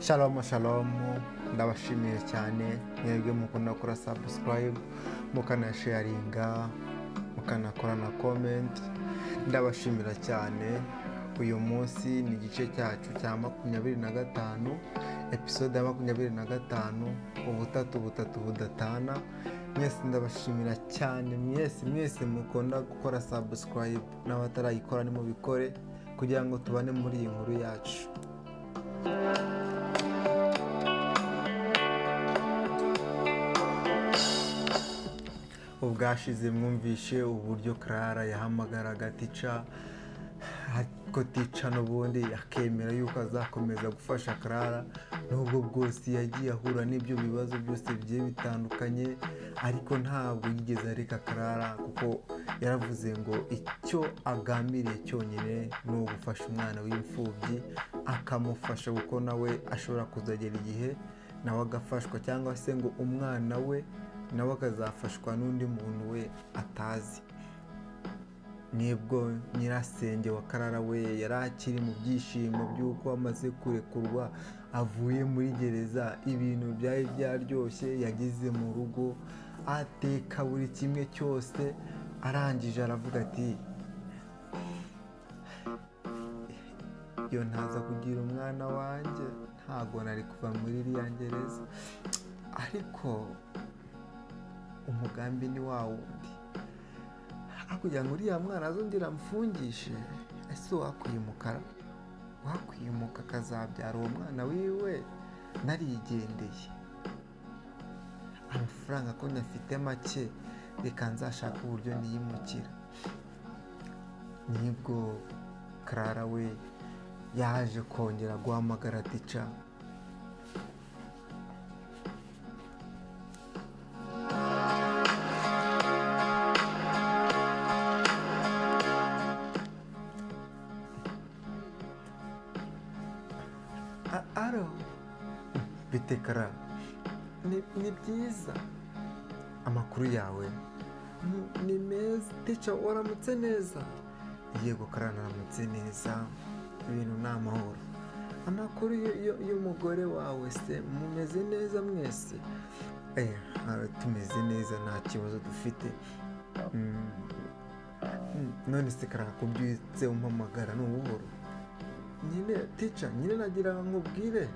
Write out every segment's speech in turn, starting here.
Shalom shalom, ndabashimiye cyane mwebwe mukunda gukora subscribe, mukanasharinga, mukanakora na comment. Ndabashimira cyane. Uyu munsi ni igice cyacu cya 25, episode ya 25, ubutatu budatana. Mwese ndabashimira cyane, mwese mukunda gukora subscribe, n'abatarayikora nimubikore kugira ngo tubane muri iyi nkuru yacu. Ubwashize mwumvishe uburyo Clara yahamagaraga Ticha, ko Ticha n'ubundi akemera yuko azakomeza gufasha Clara, nubwo bwose yagiye ahura n'ibyo bibazo byose bigiye bitandukanye, ariko ntabwo yigeze areka Clara, kuko yaravuze ngo icyo agambiriye cyonyine ni ugufasha umwana w'imfubyi, akamufasha kuko nawe ashobora kuzagera igihe nawe agafashwa, cyangwa se ngo umwana we nawe akazafashwa n'undi muntu we atazi. Nibwo nyirasenge wa Clara we yari akiri mu byishimo by'uko amaze kurekurwa, avuye muri gereza, ibintu byari byaryoshye, yageze mu rugo ateka buri kimwe cyose, arangije aravuga ati iyo ntaza kugira umwana wanjye ntago nari kuva muri iriya gereza. Ariko umugambi ni wa wundi, kugira ngo uriya mwana azongera amfungishe. Ese wakwimuka akazabyara uwo mwana wiwe narigendeye, amafaranga ko nyafite make, reka nzashaka uburyo niyimukira. Nibwo Clara we yaje kongera guhamagara Ticha, aro bitekara, ni byiza, amakuru yawe ni meza. Ticha waramutse neza? Yego Clara naramutse neza, ibintu ni amahoro. Amakuru y'umugore wawe se, mumeze neza mwese? Tumeze neza, nta kibazo dufite. None se Clara kubyutse umpamagara ni ubuhoro? Nyine Ticha, nyine nagira nkubwire,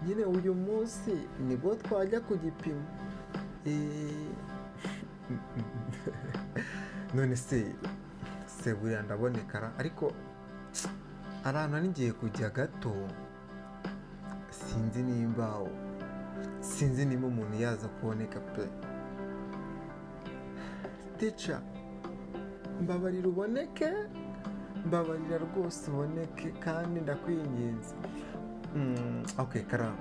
nyine uyu munsi nibwo twajya ku gipimo. None se buriya ndabonekara, ariko ahantu ngiye kujya gato, sinzi nimba umuntu yaza kuboneka pe. Ticha, mbabarira uboneke, mbabarira rwose uboneke kandi ndakwinginze. Okay Clara,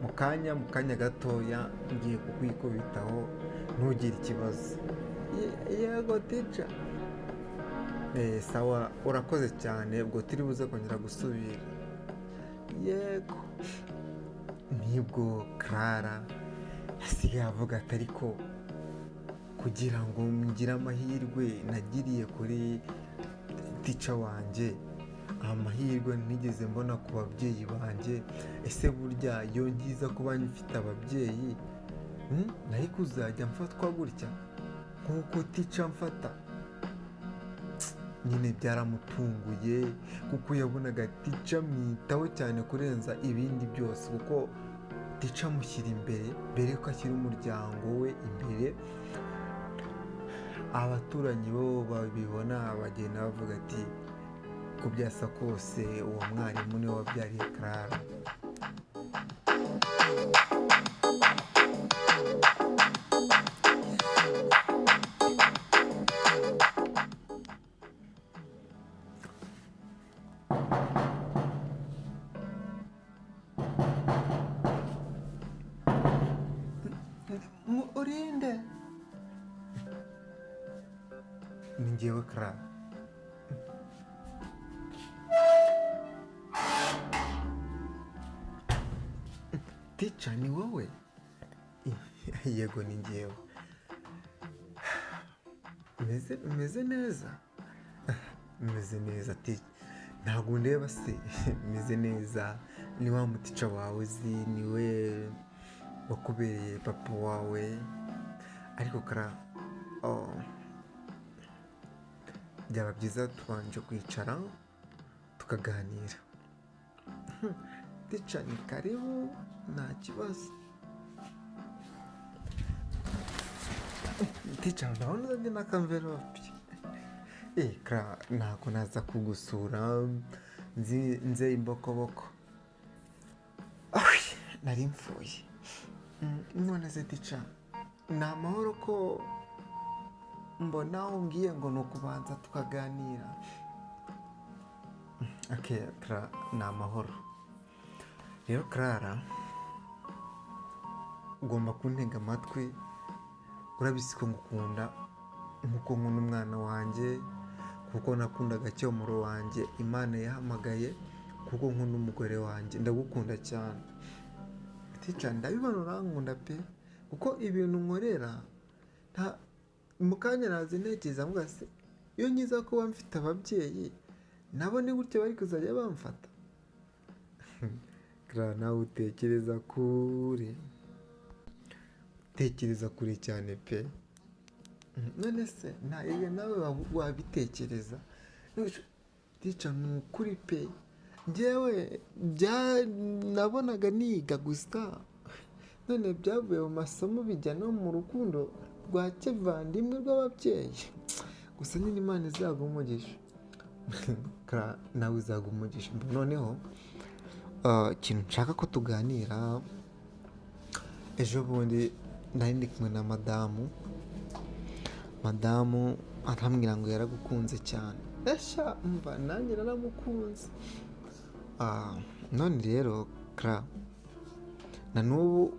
mu kanya gatoya ngiye kukwikubitaho, ntugire ikibazo. Yego Ticha. Sawa, urakoze cyane, ubwo turi buze kongera gusubira. Yego. Nibwo Clara asigaye avuga ati ariko kugira ngo ngire amahirwe nagiriye kuri Ticha wanjye, amahirwe ntigeze mbona ku babyeyi banjye, ese burya iyo ngiza kuba mfite ababyeyi, nari kuzajya mfatwa gutya nk'uko Ticha mfata? Nyine byaramutunguye, kuko yabonaga Ticha mwitaho cyane kurenza ibindi byose, kuko Ticha amushyira mbere ko ashyira umuryango we imbere. Abaturanyi bo babibona bagenda bavuga ati ko byasa kose uwo mwarimu niwe wabyariye Clara. Urinde? Ni njyewe Clara. Ticha, ni wowe? Yego ni njyewe. Umeze neza? Umeze neza Ticha. ntabwo ndeba se meze neza, ni wa mutica wawe uzi, niwe wakubereye papa wawe, ariko byaba byiza tubanje kwicara tukaganira. Tica ni karibu, nta kibazo. Tica ndabona uzanye n'akamverope. Ntabwo naza kugusura nze imbokoboko, nari mfuye. None se Tica, ni amahoro ko mbona umbwiye ngo ni ukubanza tukaganira? Ni amahoro. Rero Clara, ugomba kuntega amatwi, urabizi ko ngukunda nkuko nkunda umwana wanjye, kuko nakundaga cyomoro wanjye Imana yahamagaye, kuko nkunda umugore wanjye, ndagukunda cyane. Tica, ndabibona urankunda pe, kuko ibintu nkorera mu kanya nazi ntekereza mvuga se iyo nkiza kuba mfite ababyeyi nabo ni gutya bari kuzajya bamfata. Nawe utekereza kure cyane pe. None se nawe wabitekereza? Tica, ni ukuri pe, njyewe nabonaga niga gusa, none byavuye mu masomo bijya no mu rukundo rwa kivandimwe rw'ababyeyi. Gusa nyine Imana izaguha umugisha. Nawe izaguha umugisha. Noneho ikintu nshaka ko tuganira, ejo bundi nari ndi kumwe na madamu arambwira ngo yaragukunze cyane. Mva nanjye naramukunze. None rero na n'ubu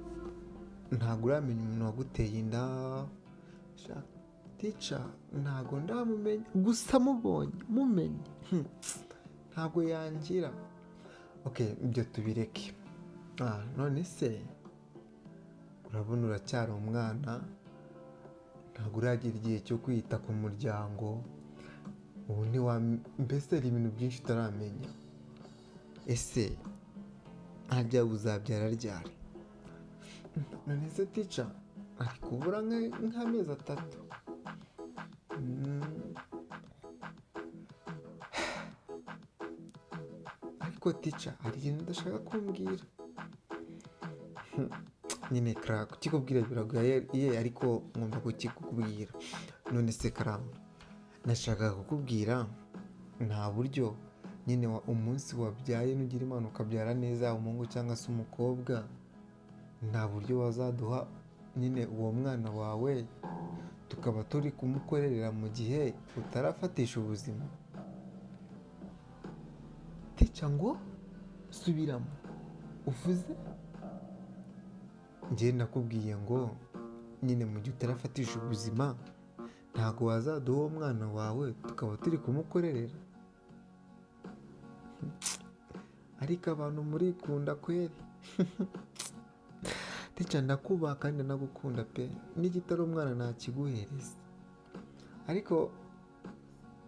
ntabwo uramenya umuntu waguteye inda. Tica, ntabwo ndamumenya, gusa mumenye ntabwo yangira. Ibyo tubireke. None se urabona uracyari umwana, ntabwo uragira igihe cyo kwita ku muryango, ubu mbese hari ibintu byinshi utaramenya. Ese ntabyawe uzabyara ryari? None se Tica, ari kubura nk'amezi 3. Ariko Tica, hari ikintu udashaka kumbwira. Nyine kukikubwira biragoye, ariko ngomba kukikubwira. None se nashakaga kukubwira, nta buryo nyine umunsi wabyaye nugira Imana ukabyara neza umuhungu cyangwa se umukobwa, nta buryo wazaduha nyine uwo mwana wawe tukaba turi kumukorera mu gihe utarafatisha ubuzima? Tica, ngo subiramo, uvuze? Njye nakubwiye ngo nyine mu gihe utarafatisha ubuzima ntabwo wazaduha uwo mwana wawe tukaba turi kumukorera. Ariko abantu murikunda kweri. Tica, ndakubaha kandi nagukunda pe, n'igitari umwana nakiguhereza, ariko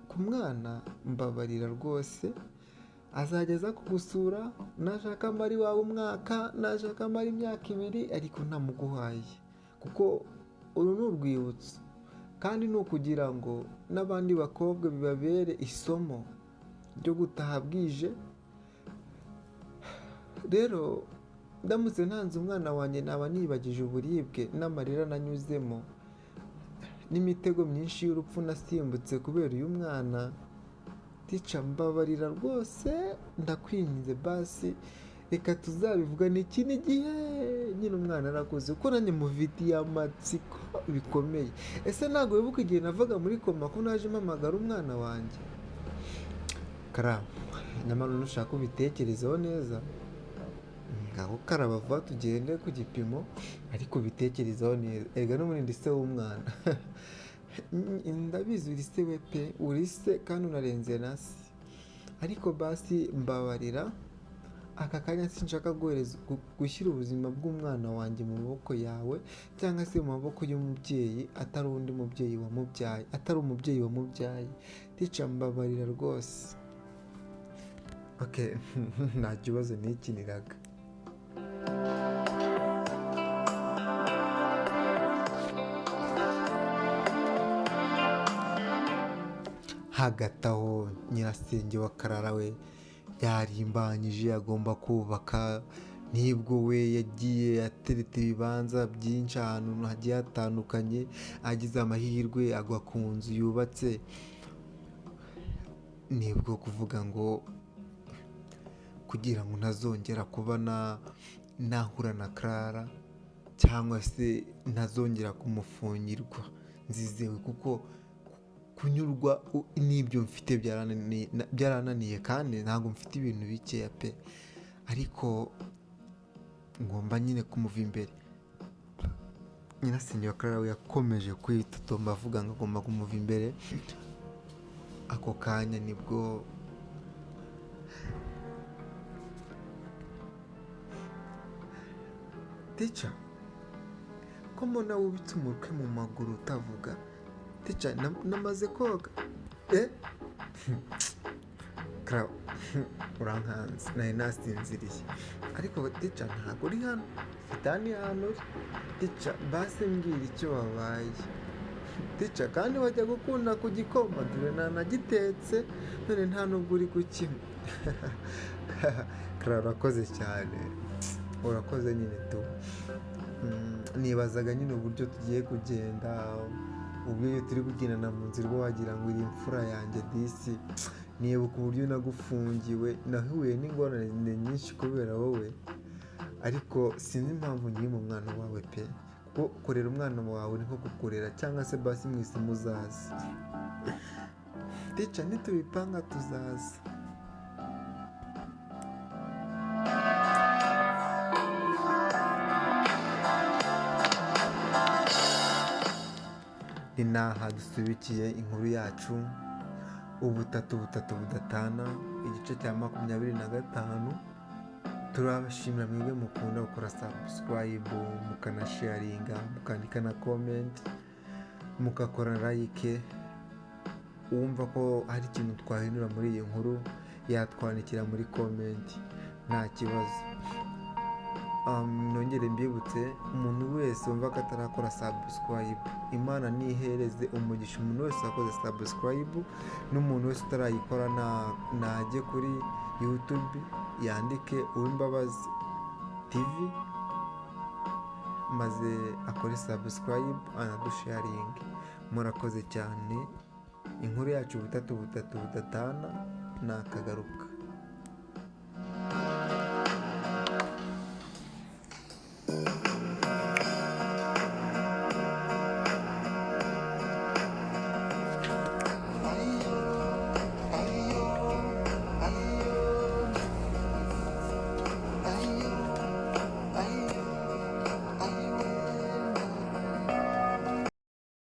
ku mwana mbabarira rwose. Azajya aza kugusura, nashaka amara iwawe umwaka, nashaka amara imyaka 2, ariko ntamuguhaye, kuko uru ni urwibutso, kandi ni ukugira ngo n'abandi bakobwa bibabere isomo ryo gutaha bwije. Rero ndamutse ntanze umwana wanjye naba nibagije uburibwe n'amarira nanyuzemo n'imitego myinshi y'urupfu nasimbutse kubera uyu mwana. Tica, mbabarira rwose, ndakwinginze basi reka tuzabivugana ikindi gihe nyine umwana arakuze, kuko nanjye mufitiye amatsiko bikomeye. Ese ntabwo wibuka igihe navaga muri koma ko naje mpamagara umwana wanjye? Nyamara nushaka ubitekerezeho neza, ngaho vuba tugende ku gipimo, ariko ubitekerezeho neza. Erega n'ubundi ndi se w'umwana. Ndabizi uri se we pe, uri se kandi unarenze na se, ariko basi mbabarira. Aka kanya sinshaka gushyira ubuzima bw'umwana wanjye mu maboko yawe, cyangwa se mu maboko y'umubyeyi atari undi mubyeyi wamubyaye, atari umubyeyi wamubyaye. Tica, mbabarira rwose. Okay. Nta kibazo nikiniraga. Hagati aho nyirasenge wa Karara we yarimbanyije agomba kubaka, nibwo we yagiye atereta ibibanza byinshi ahantu hagiye hatandukanye, agize amahirwe agwa ku nzu yubatse, nibwo kuvuga ngo kugira ngo ntazongera kuba nahura na Clara cyangwa se ntazongera kumufungirwa nzizewe, kuko kunyurwa n'ibyo mfite byarananiye kandi ntabwo mfite ibintu bikeya pe, ariko ngomba nyine kumuva imbere. Nyirasenge wa Clara we yakomeje kwitotomba avuga ngo agomba kumuva imbere. Ako kanya nibwo Teacher, ko mbona wubitse umutwe mu maguru utavuga? Teacher, namaze koga. Clara, urankanze, nari nasinziriye. Ariko Teacher ntabwo uri hano, mfite hano uri. Teacher, basi mbwira icyo wabaye. Teacher, kandi wajya gukunda kugikoma, dore nanagitetse, none nta nubwo uri kukinywa. Clara, urakoze cyane, urakoze nyine tu. Nibazaga nyine uburyo tugiye kugenda, ubwo iyo turi kugendana mu nzira wagira ngo iri imfura yanjye disi. Nibuka uburyo nagufungiwe, nahuye n'ingorane nyinshi kubera wowe, ariko sinzi impamvu nkiri mu mwana wawe pe, kuko kurera umwana wawe ni nko kukurera, cyangwa se basi mwese muzaza. Teacher, nitubipanga tuzaza. Ni naha dusubikiye inkuru yacu, ubutatu budatana, igice cya 25. Turabashimira mwebwe mukunda gukora subscribe, mukanasharinga, mukandika na comment, mugakora like. Uwumva ko hari ikintu twahindura muri iyi nkuru yatwandikira muri comment, nta kibazo. Nongere mbibutse, umuntu wese wumva ko atarakora subscribe, Imana nihereze umugisha umuntu wese wakoze subscribe, n'umuntu wese utarayikora najye kuri YouTube yandike Uwimbabazi TV maze akore subscribe anadusharinge. Murakoze cyane. Inkuru yacu ubutatu budatana nakagaruka.